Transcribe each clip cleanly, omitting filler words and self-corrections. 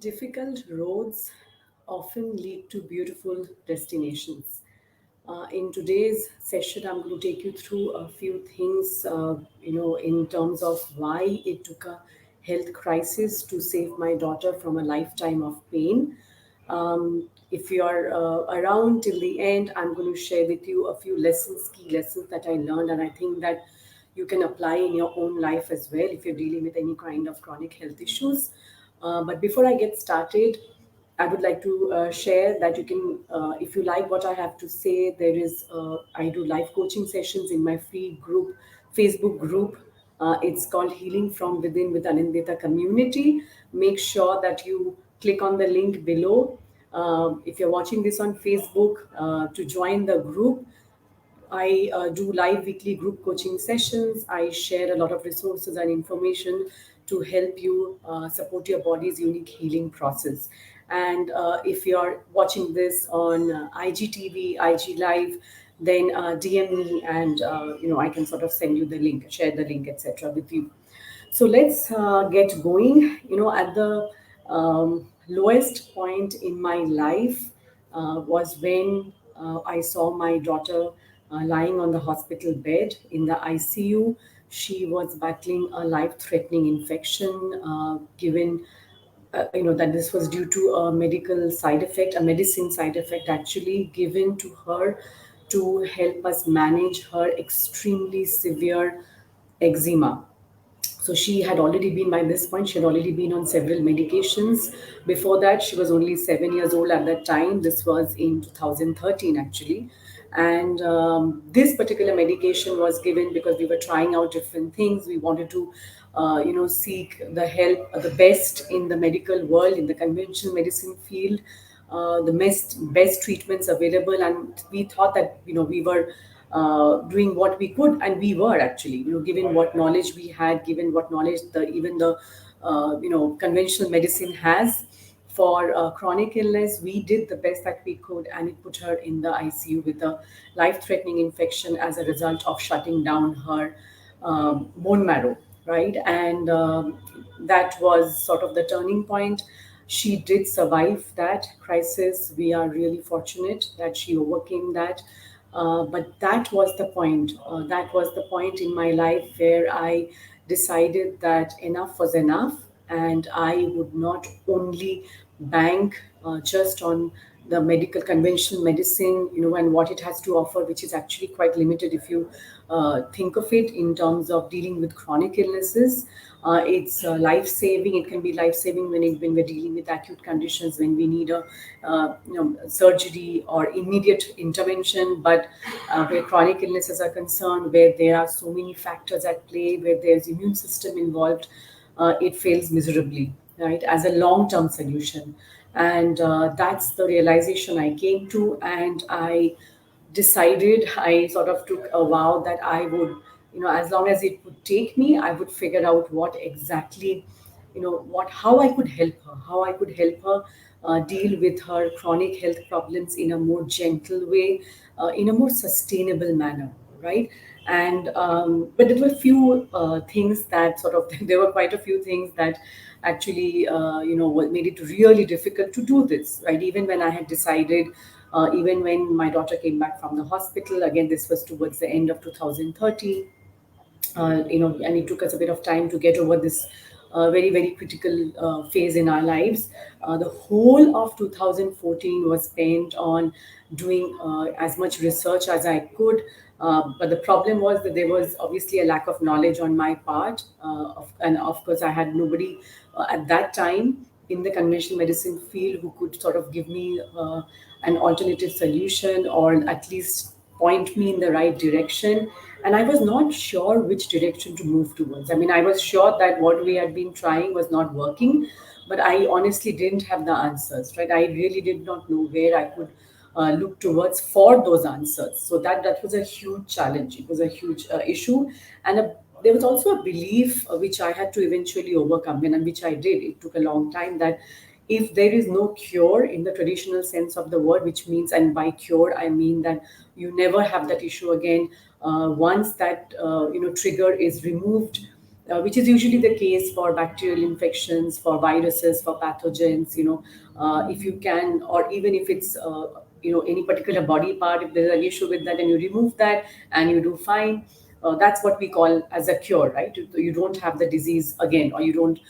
Difficult roads often lead to beautiful destinations. In today's session, I'm going to take you through a few things, in terms of why it took a health crisis to save my daughter from a lifetime of pain. If you're around till the end, I'm going to share with you a few lessons, key lessons that I learned, and I think that you can apply in your own life as well if you're dealing with any kind of chronic health issues. But before I get started, I would like to share that you can, if you like what I have to say, I do live coaching sessions in my free group, Facebook group. It's called Healing from Within with Anindita Community. Make sure that you click on the link below. If you're watching this on Facebook, to join the group, I do live weekly group coaching sessions. I share a lot of resources and information to help you support your body's unique healing process. And if you're watching this on IGTV, IG Live, then DM me, and I can sort of send you the link, share the link, etc. with you. So let's get going. At the lowest point in my life was when I saw my daughter lying on the hospital bed in the ICU. She was battling a life-threatening infection, given that this was due to a medical side effect, a medicine side effect actually given to her to help us manage her extremely severe eczema. So she had already been, by this point, she had already been on several medications. Before that, she was only 7 years old at that time. This was in 2013, actually. And this particular medication was given because we were trying out different things. We wanted to, seek the help, the best in the medical world, in the conventional medicine field, the best treatments available. And we thought that, we were doing what we could, and we were actually, given what knowledge we had, given what knowledge the conventional medicine has for chronic illness. We did the best that we could, and it put her in the ICU with a life-threatening infection as a result of shutting down her bone marrow, right? And that was sort of the turning point. She did survive that crisis. We are really fortunate that she overcame that. But that was the point. That was the point in my life where I decided that enough was enough, and I would not only bank just on the medical conventional medicine, and what it has to offer, which is actually quite limited if you think of it in terms of dealing with chronic illnesses. It's life saving. It can be life saving when we're dealing with acute conditions, when we need a surgery or immediate intervention. But where chronic illnesses are concerned, where there are so many factors at play, where there's immune system involved, it fails miserably, right? As a long-term solution. And that's the realization I came to, and I sort of took a vow that I would, as long as it would take me, I would figure out what exactly, how I could help her, deal with her chronic health problems in a more gentle way, in a more sustainable manner, right? And but there were few things that sort of there were quite a few things that actually what made it really difficult to do this, right? Even when I had decided, even when my daughter came back from the hospital, again, this was towards the end of 2013, and it took us a bit of time to get over this very, very critical phase in our lives. The whole of 2014 was spent on doing as much research as I could. But the problem was that there was obviously a lack of knowledge on my part. And of course, I had nobody at that time in the conventional medicine field who could sort of give me an alternative solution, or at least point me in the right direction. And I was not sure which direction to move towards. I mean, I was sure that what we had been trying was not working, but I honestly didn't have the answers, right? I really did not know where I could look towards for those answers. So that was a huge challenge. It was a huge issue, and there was also a belief which I had to eventually overcome, and which I did. It took a long time, that if there is no cure in the traditional sense of the word, which means, and by cure I mean that you never have that issue again. Once that trigger is removed, which is usually the case for bacterial infections, for viruses, for pathogens. If you can, or even if it's any particular body part, if there's an issue with that, and you remove that and you do fine, that's what we call as a cure, right? You don't have the disease again, or you don't,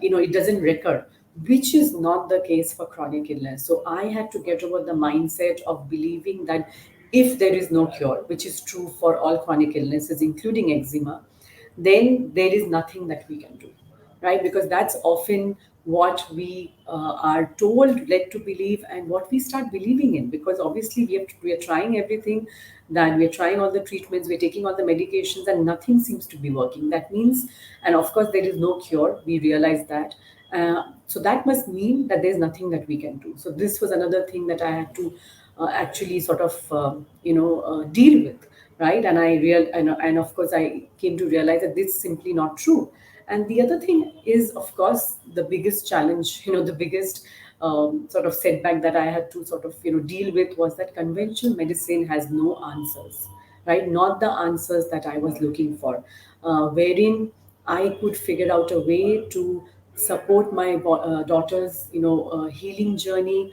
it doesn't recur, which is not the case for chronic illness. So I had to get over the mindset of believing that if there is no cure, which is true for all chronic illnesses, including eczema, then there is nothing that we can do, right? Because that's often what we are told, led to believe, and what we start believing in. Because obviously we are trying everything, that we are trying all the treatments, we're taking all the medications, and nothing seems to be working. That means, and of course, there is no cure. We realize that. So that must mean that there's nothing that we can do. So this was another thing that I had to actually sort of deal with, right? And of course I came to realize that this is simply not true. And the other thing is, of course, the biggest challenge, the biggest sort of setback that I had to sort of deal with was that conventional medicine has no answers, right? Not the answers that I was looking for, wherein I could figure out a way to support my daughter's healing journey.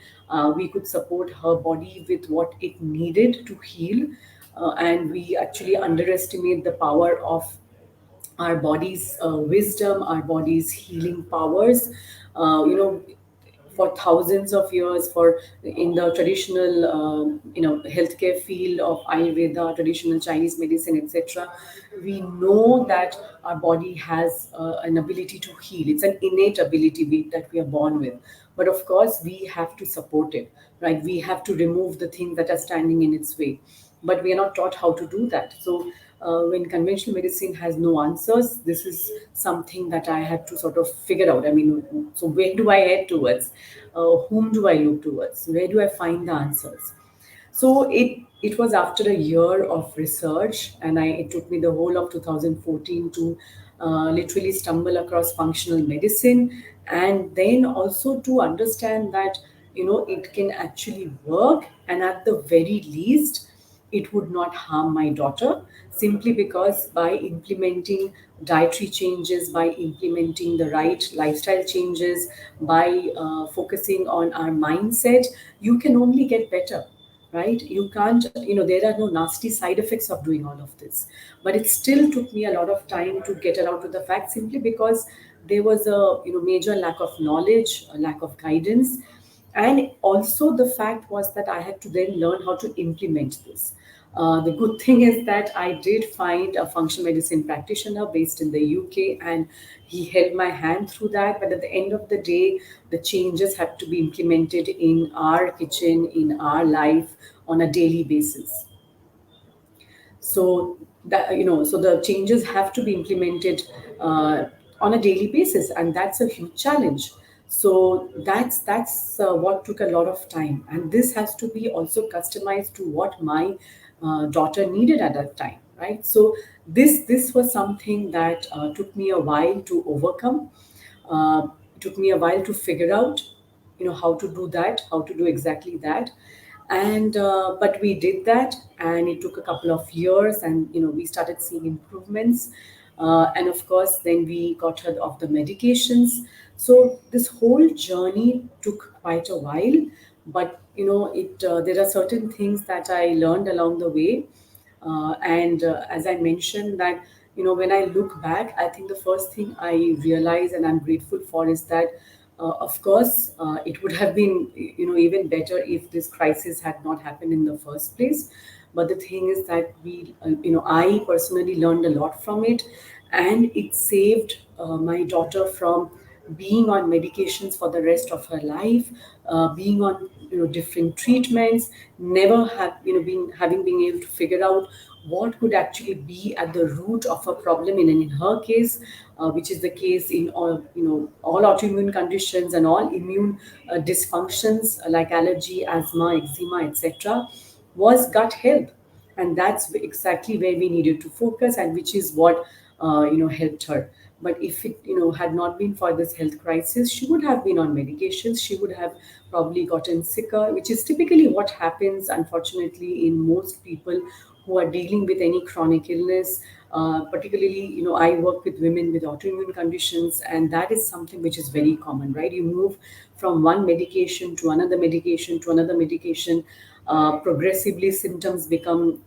We could support her body with what it needed to heal, and we actually underestimate the power of our body's wisdom, our body's healing powers. For thousands of years, for in the traditional healthcare field of Ayurveda, traditional Chinese medicine, etc., we know that our body has an ability to heal. It's an innate ability that we are born with, but of course we have to support it, right? We have to remove the things that are standing in its way, but we are not taught how to do that. So when conventional medicine has no answers, this is something that I had to sort of figure out. I mean, so where do I head towards? Whom do I look towards? Where do I find the answers? So it was after a year of research, and it took me the whole of 2014 to literally stumble across functional medicine, and then also to understand that it can actually work, and at the very least it would not harm my daughter, simply because by implementing dietary changes, by implementing the right lifestyle changes, by focusing on our mindset, you can only get better, right? You can't, there are no nasty side effects of doing all of this. But it still took me a lot of time to get around to the fact, simply because there was a major lack of knowledge, a lack of guidance. And also the fact was that I had to then learn how to implement this. The good thing is that I did find a functional medicine practitioner based in the UK, and he held my hand through that. But at the end of the day, the changes had to be implemented in our kitchen, in our life, on a daily basis. So that, so the changes have to be implemented on a daily basis, and that's a huge challenge. So that's what took a lot of time, and this has to be also customized to what my daughter needed at that time, right? So this was something that took me a while to overcome. It took me a while to figure out, how to do that, how to do exactly that. And but we did that, and it took a couple of years, and we started seeing improvements. And of course then we got her off the medications. So this whole journey took quite a while, but it there are certain things that I learned along the way. And as I mentioned that, when I look back, I think the first thing I realize and I'm grateful for is that, of course, it would have been, even better if this crisis had not happened in the first place. But the thing is that I personally learned a lot from it, and it saved my daughter from being on medications for the rest of her life, being on different treatments, never have been having been able to figure out what could actually be at the root of a problem in her case, which is the case in all autoimmune conditions and all immune dysfunctions like allergy, asthma, eczema, etc., was gut health. And that's exactly where we needed to focus, and which is what helped her. But if it had not been for this health crisis, she would have been on medications, she would have probably gotten sicker, which is typically what happens, unfortunately, in most people who are dealing with any chronic illness. Particularly, I work with women with autoimmune conditions, and that is something which is very common, right? You move from one medication to another medication to another medication. Progressively, symptoms become,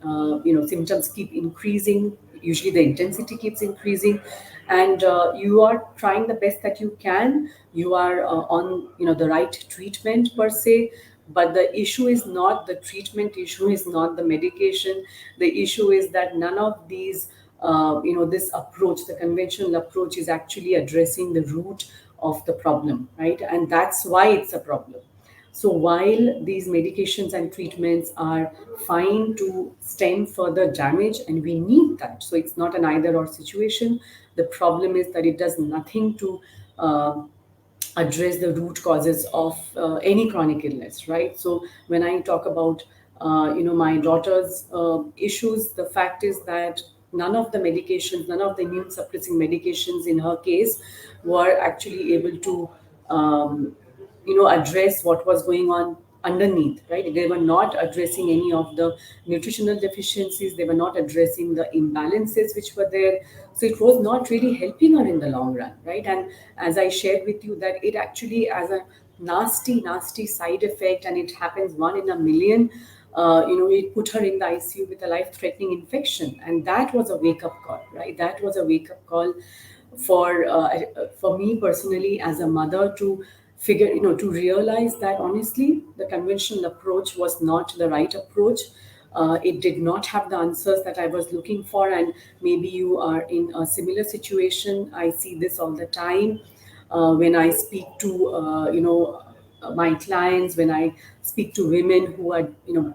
symptoms keep increasing. Usually, the intensity keeps increasing, and you are trying the best that you can. You are on, the right treatment per se, but the issue is not the treatment, issue is not the medication. The issue is that none of these, this approach, the conventional approach, is actually addressing the root of the problem, right? And that's why it's a problem. So while these medications and treatments are fine to stem further damage, and we need that, so it's not an either or situation. The problem is that it does nothing to address the root causes of any chronic illness, right? So when I talk about, my daughter's issues, the fact is that none of the medications, none of the immune suppressing medications in her case were actually able to, address what was going on underneath, right? They were not addressing any of the nutritional deficiencies, they were not addressing the imbalances which were there. So it was not really helping her in the long run, right? And as I shared with you, that it actually has a nasty side effect, and it happens one in a million. It put her in the ICU with a life-threatening infection, and that was a wake-up call, right? That was a wake-up call for me personally as a mother, to figure, to realize that honestly the conventional approach was not the right approach. It did not have the answers that I was looking for, and maybe you are in a similar situation. I see this all the time when I speak to, my clients, when I speak to women who are,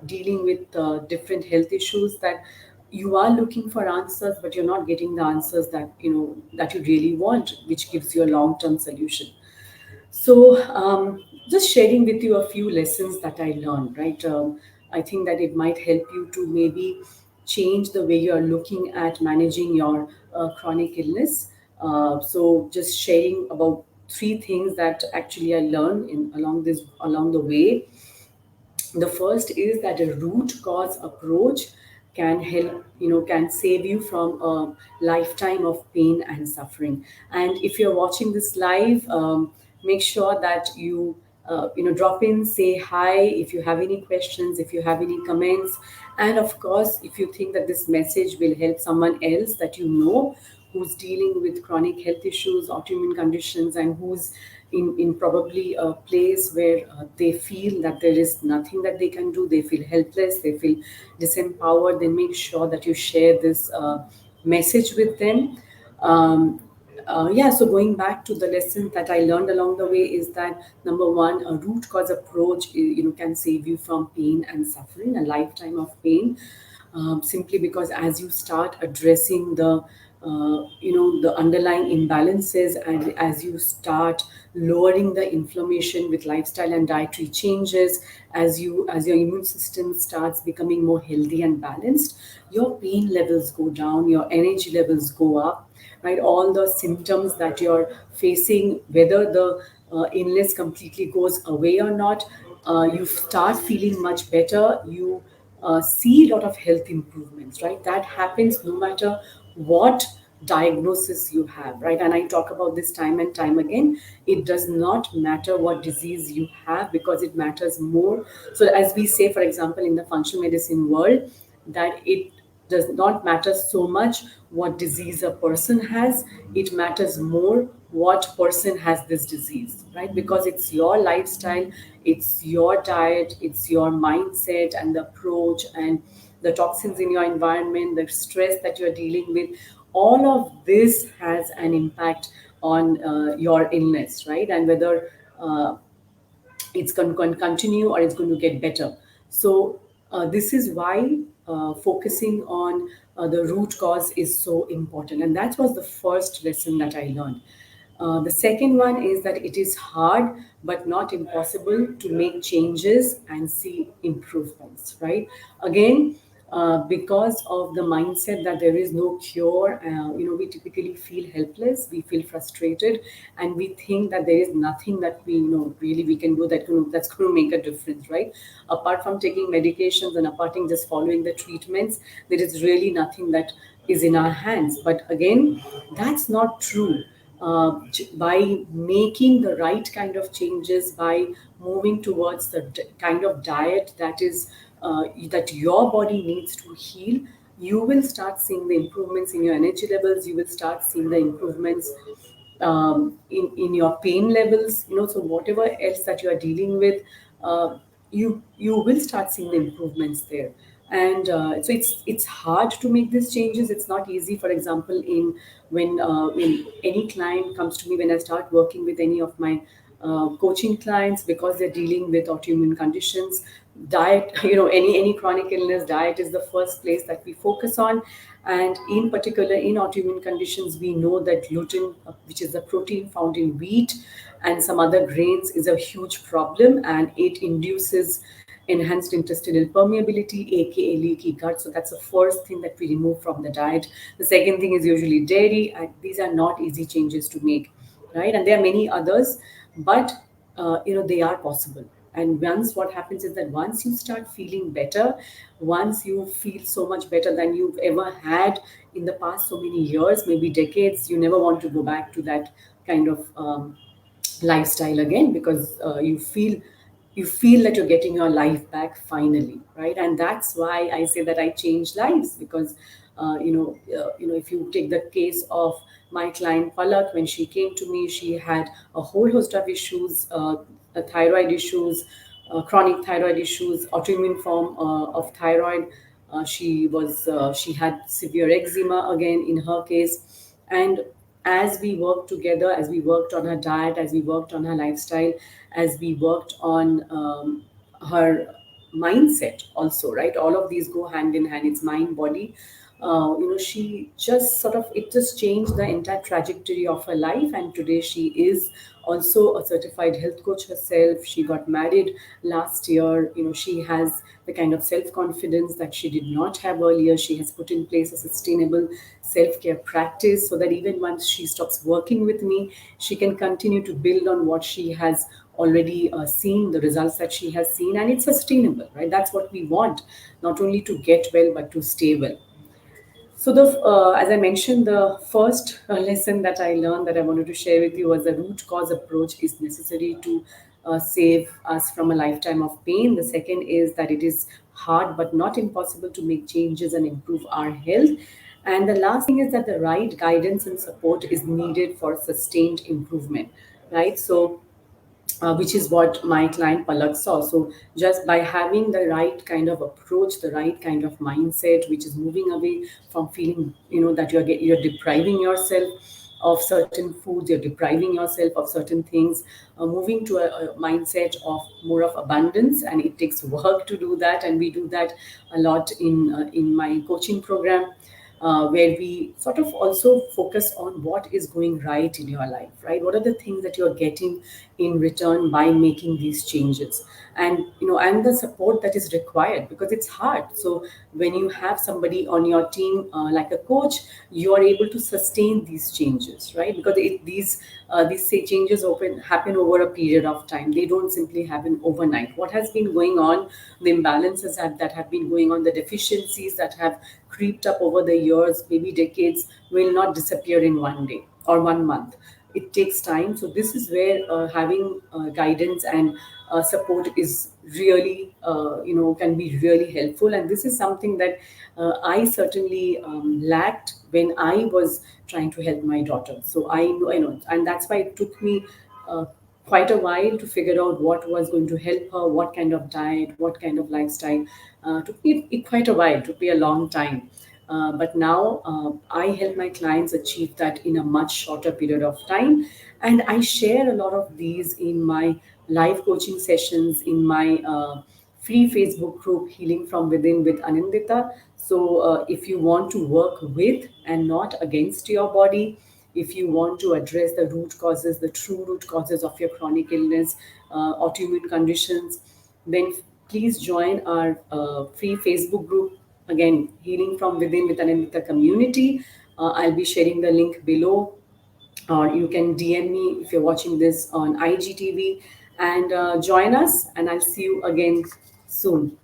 dealing with different health issues, that you are looking for answers, but you're not getting the answers that, that you really want, which gives you a long term solution. So, just sharing with you a few lessons that I learned, right? I think that it might help you to maybe change the way you're looking at managing your chronic illness. So, just sharing about three things that actually I learned along the way. The first is that a root cause approach can help, can save you from a lifetime of pain and suffering. And if you're watching this live, make sure that you, drop in, say hi if you have any questions, if you have any comments. And of course, if you think that this message will help someone else that you know, who's dealing with chronic health issues, autoimmune conditions, and who's in probably a place where they feel that there is nothing that they can do, they feel helpless, they feel disempowered, then make sure that you share this message with them. Um, yeah, so going back to the lesson that I learned along the way is that number one, a root cause approach, can save you from pain and suffering, a lifetime of pain, simply because as you start addressing the underlying imbalances, and as you start lowering the inflammation with lifestyle and dietary changes, as your immune system starts becoming more healthy and balanced, your pain levels go down, your energy levels go up, right? All the symptoms that you're facing, whether the illness completely goes away or not, you start feeling much better. You see a lot of health improvements, right? That happens no matter what diagnosis you have, right? And I talk about this time and time again. It does not matter what disease you have, because it matters more. So, as we say, for example, in the functional medicine world, that it does not matter so much what disease a person has, it matters more what person has this disease, right? Because it's your lifestyle, it's your diet, it's your mindset and the approach, and the toxins in your environment, the stress that you're dealing with, all of this has an impact on your illness, right? And whether it's going to continue or it's going to get better. So, this is why focusing on the root cause is so important. And that was the first lesson that I learned. The second one is that it is hard but not impossible to make changes and see improvements, right? Again, because of the mindset that there is no cure. We typically feel helpless, we feel frustrated, and we think that there is nothing that we really we can do that's going to make a difference, right? Apart from taking medications and apart from just following the treatments, there is really nothing that is in our hands. But again, that's not true. By making the right kind of changes, by moving towards the kind of diet that is that your body needs to heal, you will start seeing the improvements in your energy levels. You will start seeing the improvements in your pain levels. So whatever else that you are dealing with, you will start seeing the improvements there. And so it's hard to make these changes. It's not easy. For example, in when any client comes to me, when I start working with any of my coaching clients, because they're dealing with autoimmune conditions, diet, any chronic illness, diet is the first place that we focus on. And in particular, in autoimmune conditions, we know that gluten, which is the protein found in wheat and some other grains, is a huge problem, and it induces enhanced intestinal permeability, aka leaky gut. So that's the first thing that we remove from the diet. The second thing is usually dairy, and these are not easy changes to make, right? And there are many others, but they are possible. And once what happens is that once you start feeling better, once you feel so much better than you've ever had in the past so many years, maybe decades, you never want to go back to that kind of lifestyle again, because you feel that you're getting your life back finally, right? And that's why I say that I change lives, because if you take the case of my client Palak, when she came to me, she had a whole host of issues, thyroid issues, chronic thyroid issues, autoimmune form of thyroid. She had severe eczema again in her case. And as we worked together, as we worked on her diet, as we worked on her lifestyle, as we worked on her mindset also, right? All of these go hand in hand. It's mind, body. She just sort of, it just changed the entire trajectory of her life. And today she is also a certified health coach herself. She got married last year. She has the kind of self confidence that she did not have earlier. She has put in place a sustainable self care practice, so that even once she stops working with me, she can continue to build on what she has already seen, the results that she has seen, and it's sustainable, right? That's what we want, not only to get well, but to stay well. So as I mentioned, the first lesson that I learned that I wanted to share with you was the root cause approach is necessary to save us from a lifetime of pain. The second is that it is hard but not impossible to make changes and improve our health. And the last thing is that the right guidance and support is needed for sustained improvement, right? So which is what my client Palak saw. So just by having the right kind of approach, the right kind of mindset, which is moving away from feeling, that you're depriving yourself of certain foods, you're depriving yourself of certain things, moving to a mindset of more of abundance, and it takes work to do that, and we do that a lot in my coaching program, where we sort of also focus on what is going right in your life, right? What are the things that you're getting in return by making these changes? And and the support that is required, because it's hard. So when you have somebody on your team, like a coach, you are able to sustain these changes, right? Because these say changes happen over a period of time. They don't simply happen overnight. What has been going on, the imbalances that have been going on, the deficiencies that have creeped up over the years, maybe decades, will not disappear in one day or 1 month. It takes time. So this is where having guidance and support is really, can be really helpful. And this is something that I certainly lacked when I was trying to help my daughter. So I know, and that's why it took me uh, quite a while to figure out what was going to help her, what kind of diet, what kind of lifestyle. Took me quite a while, took me a long time. But now I help my clients achieve that in a much shorter period of time. And I share a lot of these in my live coaching sessions, in my free Facebook group, Healing from Within with Anindita. So if you want to work with and not against your body, if you want to address the root causes, the true root causes of your chronic illness, autoimmune conditions, then please join our free Facebook group. Again, Healing from Within with an Anita community. I'll be sharing the link below, or you can DM me if you're watching this on IGTV, and join us. And I'll see you again soon.